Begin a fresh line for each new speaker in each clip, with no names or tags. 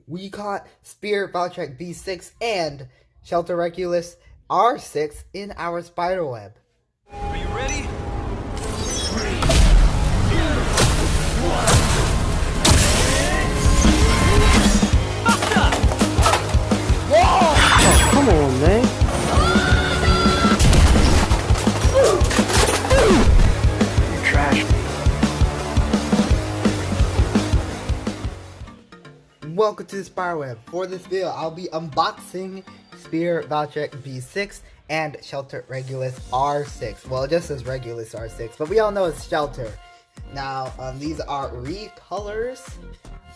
we caught Spear Valtryek B6 and Shelter Regulus R6 in our spider web.
Are you ready?
3, 2, 1.
Whoa!
Oh, come on, man.
You trashed me.
Welcome to the spider web. For this video, I'll be unboxing Spear Valtryek B6 and Shelter Regulus R6. Well, it just says Regulus R6, but we all know it's Shelter. Now, these are recolors.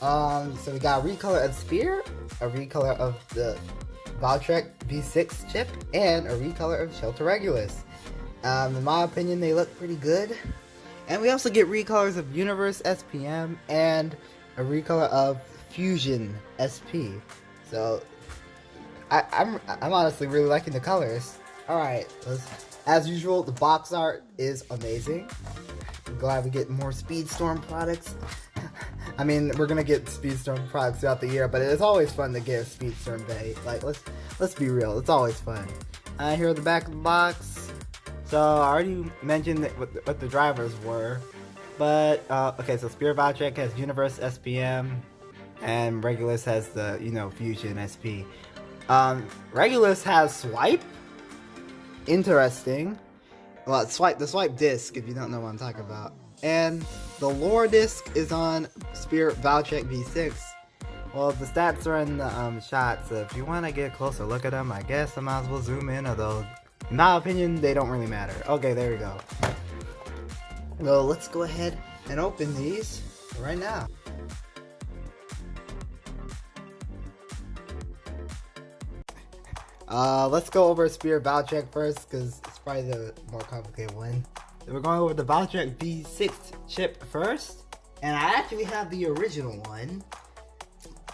So we got a recolor of Spear, a recolor of the Valtryek V6 chip, and a recolor of Shelter Regulus. In my opinion, they look pretty good. And we also get recolors of Universe SPM and a recolor of Fusion SP. So I'm honestly really liking the colors. Alright, as usual, the box art is amazing. I'm glad we get more Speedstorm products. I mean, we're gonna get Speedstorm products throughout the year, but it's always fun to get a Speedstorm Bey. Like, let's be real, it's always fun. Here at the back of the box. So I already mentioned what the drivers were, but okay. So Spear Valtryek has Universe SPM, and Regulus has the Fusion SP. Regulus has Swipe. Interesting. Well, the swipe disc, if you don't know what I'm talking about. And the lore disc is on Spear Valtryek V6. Well, the stats are in the shot, so if you want to get a closer look at them, I guess I might as well zoom in, although in my opinion, they don't really matter. Okay, there we go. Well, let's go ahead and open these right now. Let's go over Spear Valtryek first, because it's probably the more complicated one. So we're going over the Valtryek V6 chip first, and I actually have the original one.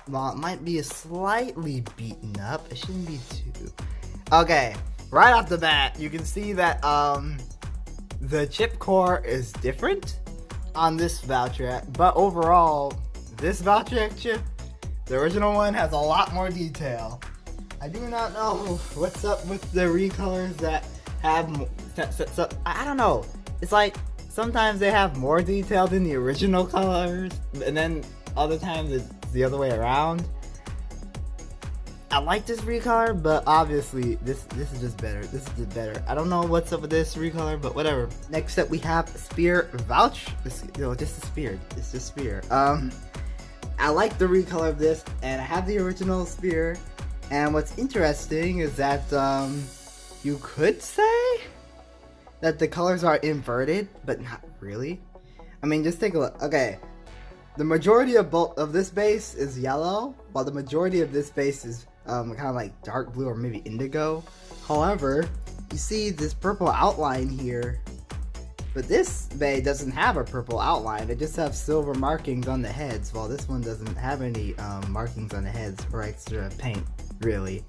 Well, it might be slightly beaten up. It shouldn't be too. Okay, right off the bat, you can see that the chip core is different on this Valtryek, but overall, this Valtryek chip, the original one, has a lot more detail. I do not know what's up with the recolors that have I don't know. It's like sometimes they have more detail than the original colors, and then other times it's the other way around. I like this recolor, but obviously this is just better. This is just better. I don't know what's up with this recolor, but whatever. Next up we have Spear Valtryek. Just a Spear. It's just Spear. I like the recolor of this, and I have the original Spear. And what's interesting is that you could say that the colors are inverted, but not really. I mean, just take a look. Okay, the majority of this base is yellow, while the majority of this base is kind of like dark blue or maybe indigo. However, you see this purple outline here, but this Bey doesn't have a purple outline. It just has silver markings on the heads, while this one doesn't have any markings on the heads or extra paint, really.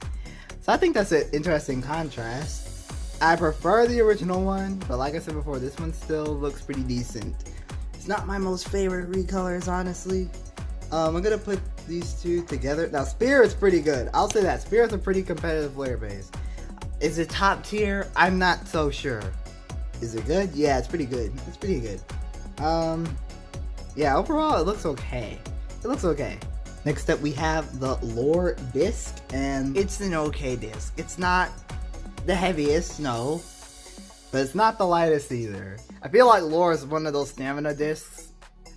So I think that's an interesting contrast. I prefer the original one, but like I said before, this one still looks pretty decent. It's not my most favorite recolors, honestly. I'm gonna put these two together. Now, Spear is pretty good. I'll say that. Spear is a pretty competitive player base. Is it top tier? I'm not so sure. Is it good? Yeah, it's pretty good. It's pretty good. Yeah, overall, it looks okay. It looks okay. Next up, we have the lore disc, and it's an okay disc. It's not the heaviest, no, but it's not the lightest either. I feel like lore is one of those stamina discs.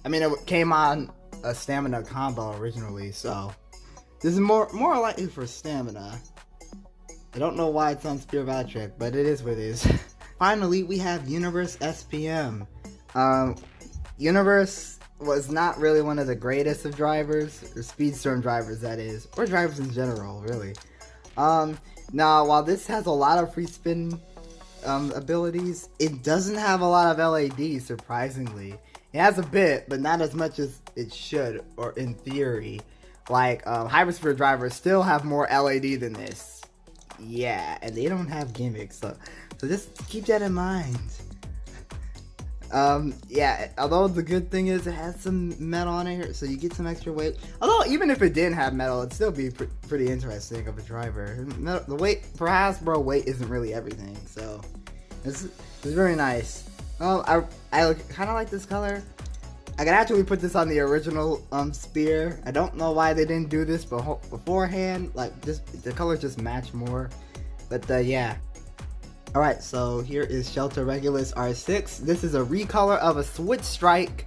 I mean, it came on a stamina combo originally, so this is more likely for stamina. I don't know why it's on Spear Valtryek, but it is what it is. Finally, we have Universe SPM. Universe was not really one of the greatest of drivers, or Speedstorm drivers that is, or drivers in general, really. Now, while this has a lot of free spin abilities, it doesn't have a lot of LAD, surprisingly. It has a bit, but not as much as it should, or in theory. Like, Hypersphere drivers still have more LAD than this. Yeah, and they don't have gimmicks, so just keep that in mind. Yeah, although the good thing is it has some metal on it here, so you get some extra weight. Although, even if it didn't have metal, it'd still be pretty interesting of a driver. The weight, for Hasbro, weight isn't really everything, so it's very nice. I kind of like this color. I can actually put this on the original spear. I don't know why they didn't do this beforehand. Like, the colors just match more. But yeah. Alright, so here is Shelter Regulus R6. This is a recolor of a Switch Strike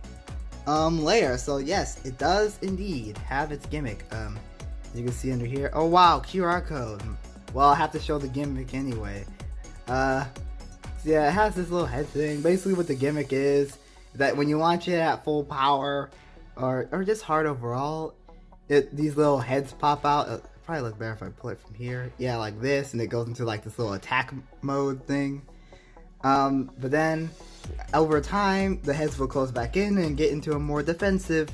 layer. So yes, it does indeed have its gimmick. You can see under here. Oh wow, QR code. Well, I have to show the gimmick anyway. So yeah, it has this little head thing. Basically what the gimmick is that when you launch it at full power or just hard overall, these little heads pop out. It'd probably look better if I pull it from here. Yeah, like this, and it goes into like this little attack mode thing. But then over time, the heads will close back in and get into a more defensive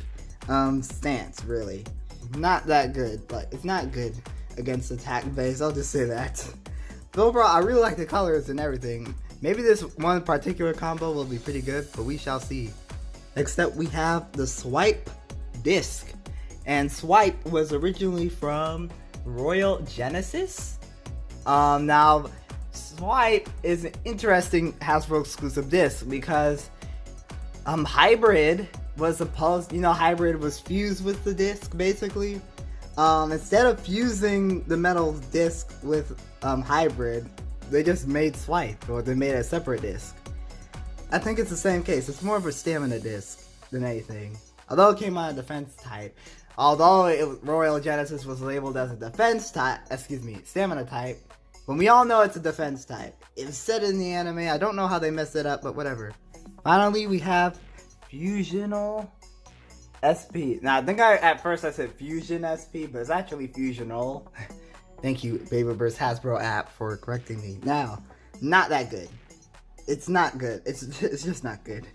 stance. Really, not that good. Like, it's not good against attack Beys. I'll just say that. But overall, I really like the colors and everything. Maybe this one particular combo will be pretty good, but we shall see. Next up, we have the Swipe disc. And Swipe was originally from Royal Genesis. Now, Swipe is an interesting Hasbro exclusive disc because Hybrid was supposed, Hybrid was fused with the disc basically. Instead of fusing the metal disc with Hybrid, they just made Swipe, or they made a separate disc. I think it's the same case. It's more of a stamina disc than anything. Although it came out of defense type. Although Royal Genesis was labeled as a defense type, stamina type. When we all know it's a defense type. It was said in the anime. I don't know how they messed it up, but whatever. Finally, we have Fusional SP. Now, I think at first I said Fusion SP, but it's actually Fusional. Thank you, Beyblade Burst Hasbro app, for correcting me. Now, not that good. It's not good. It's just not good.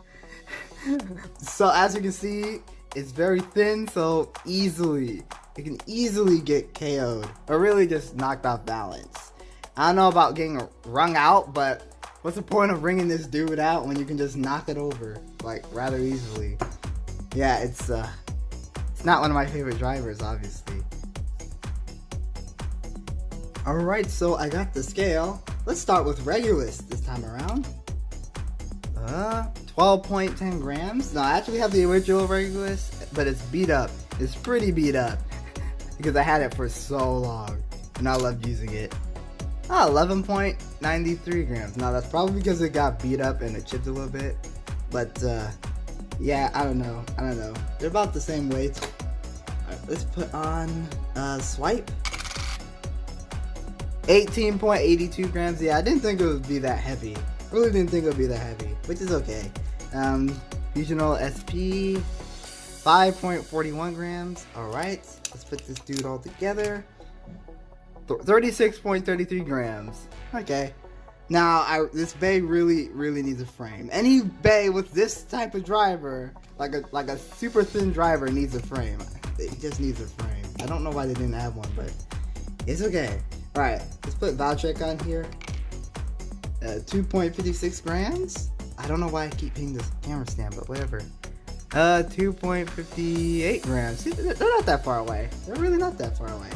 So as you can see, it's very thin, so it can easily get KO'd, or really just knocked off balance. I don't know about getting wrung out, but what's the point of wringing this dude out when you can just knock it over, like, rather easily? Yeah, it's not one of my favorite drivers, obviously. Alright, so I got the scale. Let's start with Regulus this time around. 12.10 grams. Now, I actually have the original Regulus, but it's beat up. It's pretty beat up. Because I had it for so long. And I loved using it. 11.93 grams. Now, that's probably because it got beat up and it chipped a little bit. But, yeah, I don't know. They're about the same weight. Alright, let's put on Swipe. 18.82 grams. Yeah, I didn't think it would be that heavy. Really didn't think it would be that heavy, which is okay. Fusional SP, 5.41 grams. Alright, let's put this dude all together. 36.33 grams. Okay. Now, this Bey really needs a frame. Any Bey with this type of driver, like a super thin driver, needs a frame. It just needs a frame. I don't know why they didn't have one, but it's okay. Alright, let's put Valtryek on here. 2.56 grams. I don't know why I keep hitting this camera stand, but whatever. 2.58 grams. See, they're not that far away. They're really not that far away.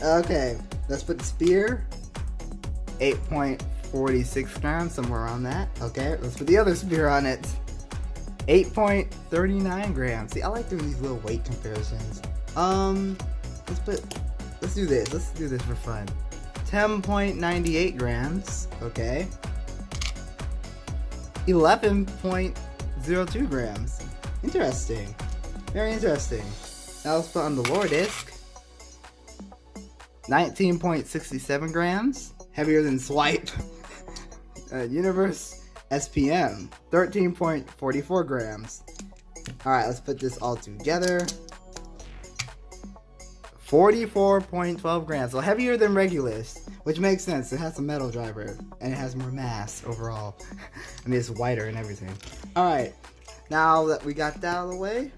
Okay, let's put the spear. 8.46 grams, somewhere around that. Okay, let's put the other spear on it. 8.39 grams. See, I like doing these little weight comparisons. Let's do this. Let's do this for fun. 10.98 grams. Okay. 11.02 grams. Interesting. Very interesting. Now let's put on the lower disc. 19.67 grams. Heavier than Swipe. Universe SPM. 13.44 grams. Alright, let's put this all together. 44.12 grams, so heavier than Regulus, which makes sense. It has a metal driver, and it has more mass overall. I mean, it's wider and everything. Alright, now that we got that out of the way,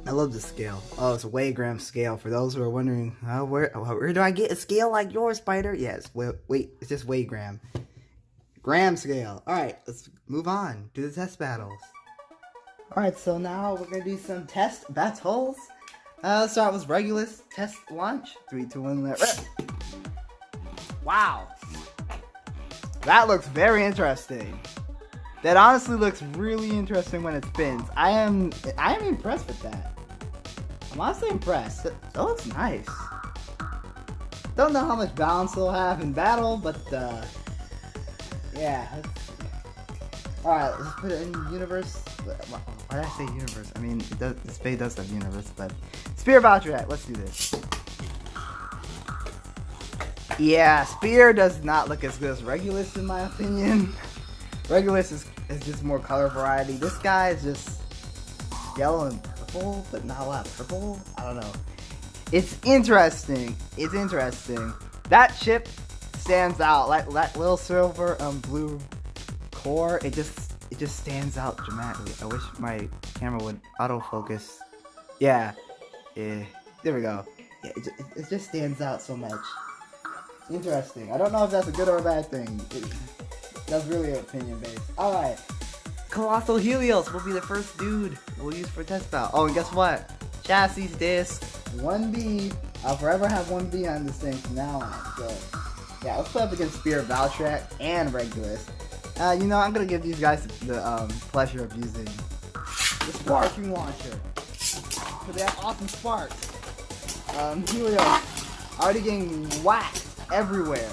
I love the scale. Oh, it's a weigh gram scale. For those who are wondering, where do I get a scale like yours, Spyder? Yes, wait, it's just weigh gram. gram scale. Alright, let's move on to the test battles. Alright, so now we're gonna do some test battles. Let's start with Regulus test launch. 3, 2, 1, let rip. Wow. That looks very interesting. That honestly looks really interesting when it spins. I am impressed with that. I'm honestly impressed. That looks nice. Don't know how much balance it'll have in battle, but yeah. Alright, let's put it in universe. Why did I say universe? I mean, this Bey does have universe, but Spear Valtryek, let's do this. Yeah, Spear does not look as good as Regulus in my opinion. Regulus is just more color variety. This guy is just yellow and purple, but not a lot of purple. I don't know. It's interesting. It's interesting. That chip stands out. Like that little silver blue core. It just stands out dramatically. I wish my camera would autofocus. Yeah. There we go. Yeah, it just stands out so much. Interesting. I don't know if that's a good or a bad thing. That's really opinion based. Alright. Colossal Helios will be the first dude we'll use for test battle. Oh, and guess what? Chassis disc 1B. I'll forever have 1B on this thing from now on. So, yeah, let's play up against Spear Valtryek and Regulus. You know, I'm gonna give these guys the pleasure of using the sparking launcher. So they have awesome sparks. Helios already getting whacked everywhere.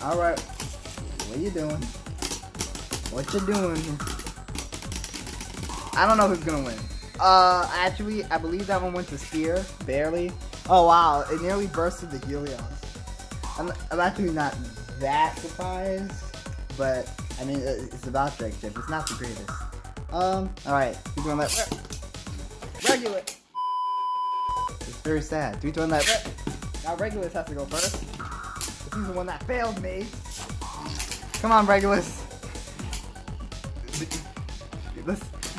Alright. What you doing? What you doing? I don't know who's gonna win. Actually, I believe that one went to Spear. Barely. Oh wow, it nearly bursted the Helios. I'm actually not that surprised, but I mean, it's a Valtryek chip. It's not the greatest. Alright. We're going that Regulus. It's very sad. 3, 2, 1, that now Regulus has to go first. He's the one that failed me. Come on, Regulus.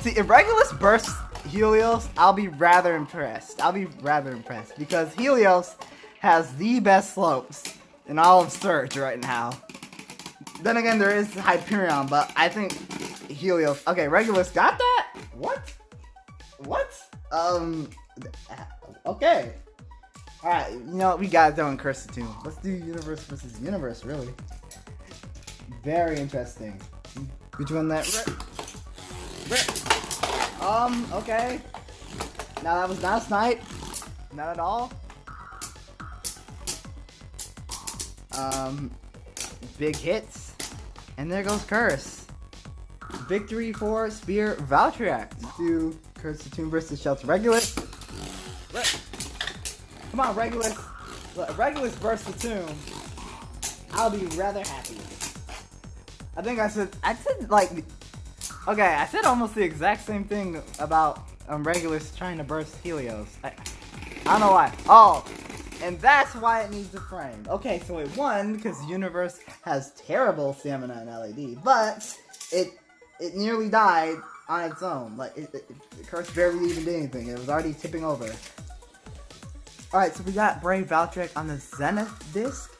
See, if Regulus bursts Helios, I'll be rather impressed. Because Helios has the best slopes in all of Surge right now. Then again, there is Hyperion, but I think Helios. Okay, Regulus got that? What? Okay. Alright, you know what? We got it in Curse the Tomb. Let's do universe versus universe, really. Very interesting. Which one that? Okay. Now that was not a snipe. Not at all. Big hits. And there goes Curse. Victory for Spear Valtryek. Let's do Curse the Tomb versus Shelter Regulus. Come on, Regulus. Look, Regulus Burst the Tomb. I'll be rather happy. I think I said like, okay, I said almost the exact same thing about Regulus trying to burst Helios. I don't know why. Oh, and that's why it needs a frame. Okay, so it won because the universe has terrible stamina and LED, but it nearly died on its own. Like, the Curse barely even did anything. It was already tipping over. Alright, so we got Brave Valtryek on the Zenith disc.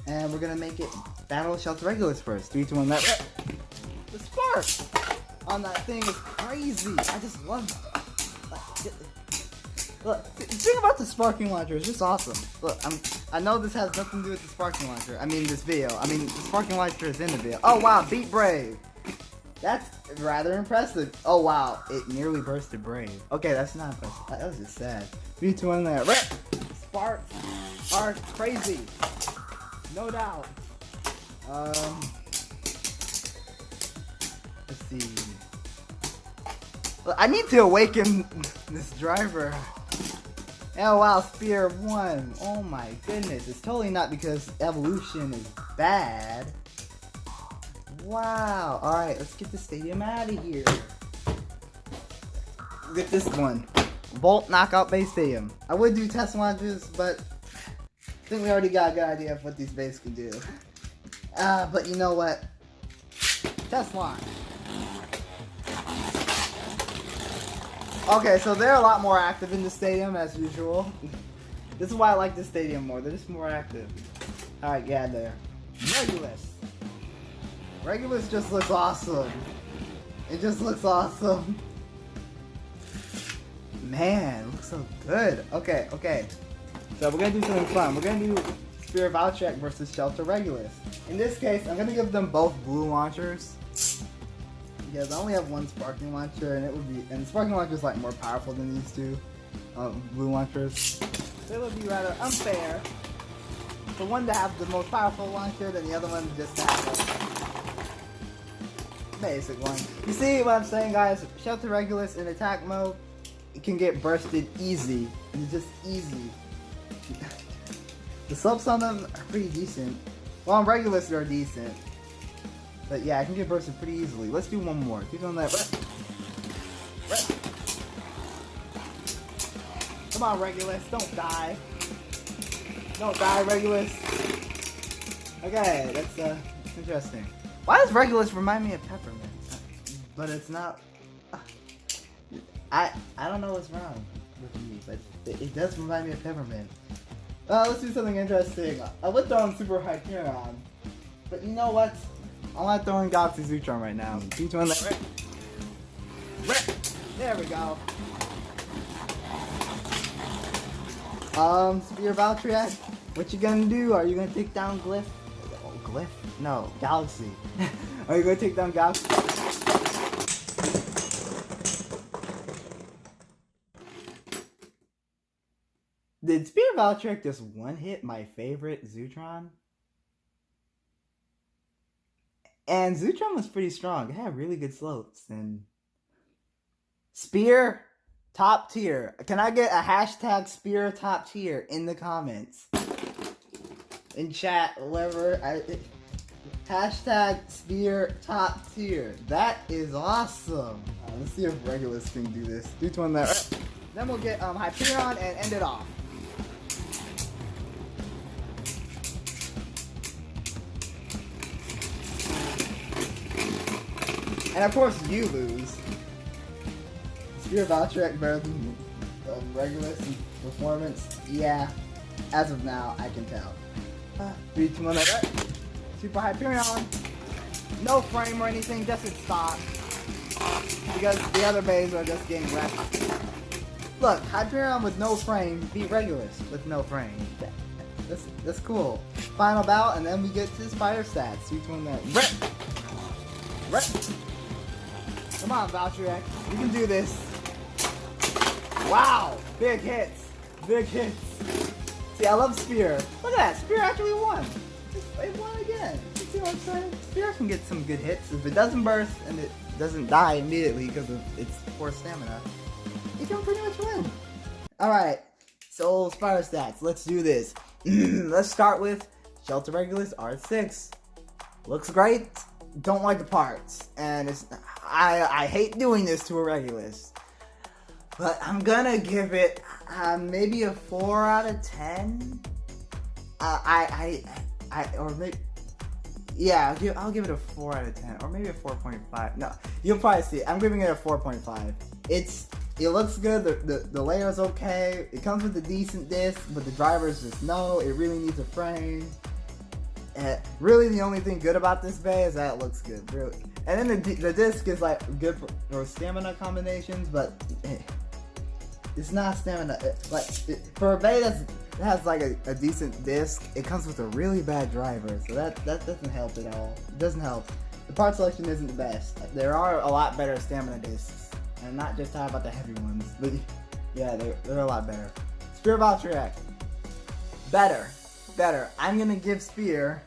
And we're gonna make it battle Shelter Regulus first. 3, 2, 1, let rip. The spark on that thing is crazy. I just love it. Look, the thing about the sparking launcher is just awesome. Look, I know this has nothing to do with the sparking launcher. I mean, this video. I mean, the sparking launcher is in the video. Oh wow, beat Brave. That's rather impressive. Oh wow, it nearly bursted Brave. Okay, that's not impressive. That was just sad. 3, 2, 1, there. Rip! Sparks are crazy. No doubt. Let's see. Look, I need to awaken this driver. Oh wow, Spear won. Oh my goodness. It's totally not because Evolution is bad. Wow. Alright, let's get the stadium out of here. Get this one. Volt Knockout Base Stadium. I would do test launches, but I think we already got a good idea of what these bases can do. But you know what? Test launch. Okay, so they're a lot more active in the stadium as usual. This is why I like this stadium more. They're just more active. Alright, yeah, there. Regulus. Regulus just looks awesome. It just looks awesome. Man, it looks so good. Okay, okay. So we're gonna do something fun. We're gonna do Spear Valtryek versus Shelter Regulus. In this case, I'm gonna give them both blue launchers. Because I only have one sparking launcher, and the sparking launcher is like more powerful than these two blue launchers. So it would be rather unfair for one to have the most powerful launcher than the other one just to have a basic one. You see what I'm saying, guys? Shelter Regulus in attack mode, it can get bursted easy. It's just easy. The slopes on them are pretty decent. Well, on Regulus they're decent. But yeah, I can get bursted pretty easily. Let's do one more. Keep on that. Come on, Regulus. Don't die. Don't die, Regulus. Okay, that's interesting. Why does Regulus remind me of Peppermint? But it's not. I don't know what's wrong with me, but it does remind me of Peppermint. Let's do something interesting. I would throw in Super Hyperion, but you know what? I'm not throwing Galaxy Zootron right now. Each one that. There we go. Spear Valtryek, what you gonna do? Are you gonna take down Glyph? Oh, Glyph? No, Galaxy. Are you gonna take down Galaxy? Did Spear Valtryek just one hit my favorite Zootron? And Zootron was pretty strong. It had really good slopes. And Spear top tier. Can I get a hashtag Spear top tier in the comments? In chat, whatever. Hashtag Spear top tier. That is awesome. Let's see if Regulus can do this. Do one that. Then we'll get Hyperion and end it off. And of course, you lose. Spear Valtryek better than Regulus in performance? Yeah, as of now, I can tell. 3, 2, 1, Super Hyperion. No frame or anything, just its stock. Because the other Beys are just getting wrecked. Look, Hyperion with no frame beat Regulus with no frame. That's cool. Final bout, and then we get to Spyder stats. 3, 2, 1, Rep. Come on, Valtryek. You can do this. Wow! Big hits. Big hits. See, I love Spear. Look at that. Spear actually won. It won again. You see what I'm saying? Spear can get some good hits. If it doesn't burst and it doesn't die immediately because of its poor stamina, it can pretty much win. Alright. So, Spyder stats. Let's do this. Let's start with Shelter Regulus R6. Looks great. Don't like the parts, and I hate doing this to a Regulus, but I'm gonna give it maybe a 4 out of 10. Or maybe, yeah, I'll give it a 4 out of 10, or maybe a 4.5. No, you'll probably see it. I'm giving it a 4.5. It looks good. The layer's okay. It comes with a decent disc, but the drivers just no. It really needs a frame. Really, the only thing good about this Bey is that it looks good, really. And then the disc is like good for stamina combinations, but it's not stamina. For a Bey that has like a decent disc, it comes with a really bad driver, so that doesn't help at all. It doesn't help. The part selection isn't the best. There are a lot better stamina discs, and not just talking about the heavy ones, but yeah, they're a lot better. Spear Valtryek, better. I'm gonna give Spear.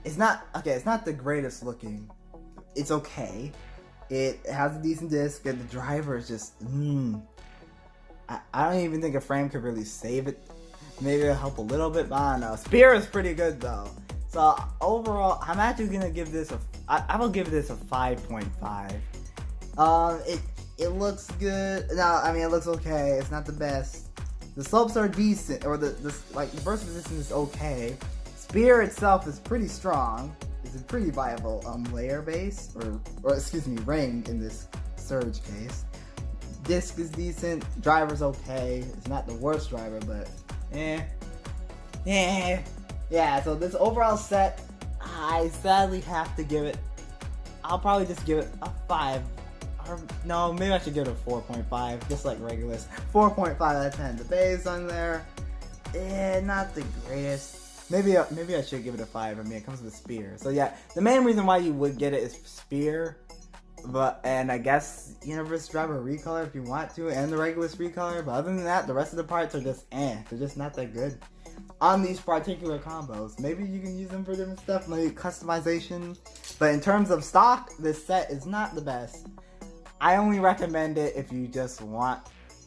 It's not the greatest looking. It's okay. It has a decent disc, and the driver is just. I don't even think a frame could really save it. Maybe it'll help a little bit, but I don't know. Spear is pretty good though. So overall, I'm actually gonna give this I will give this a 5.5. It looks good. No, I mean it looks okay. It's not the best. The slopes are decent, or the burst resistance is okay. Spear itself is pretty strong. It's a pretty viable layer base, or excuse me, ring in this Surge case. Disc is decent. Driver's okay. It's not the worst driver, but yeah, so this overall set, I sadly have to give it, I'll probably just give it a 5. Or, no, maybe I should give it a 4.5, just like Regulus. 4.5 out of 10. The Beys on there, not the greatest. Maybe I should give it a 5. I mean, it comes with Spear. So yeah, the main reason why you would get it is Spear. And I guess Universe Driver recolor if you want to, and the Regulus recolor. But other than that, the rest of the parts are just they're just not that good on these particular combos. Maybe you can use them for different stuff, like customization. But in terms of stock, this set is not the best. I only recommend it if you just want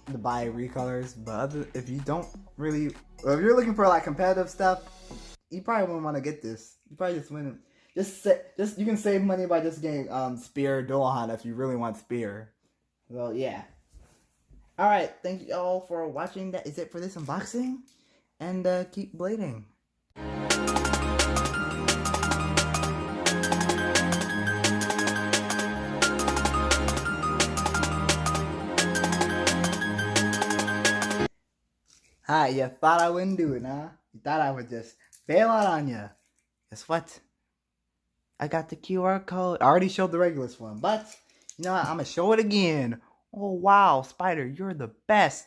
to buy recolors. But if you don't really, or if you're looking for like competitive stuff, you probably wouldn't want to get this. You probably just wouldn't. Just you can save money by just getting Spear Dual Honda if you really want Spear. So yeah. Alright, thank you all for watching. That is it for this unboxing. And keep blading. Hi, you thought I wouldn't do it, huh? You thought I would just bail out on you. Guess what? I got the QR code. I already showed the Regulus one, but you know what? I'm gonna show it again. Oh wow, Spyder, you're the best.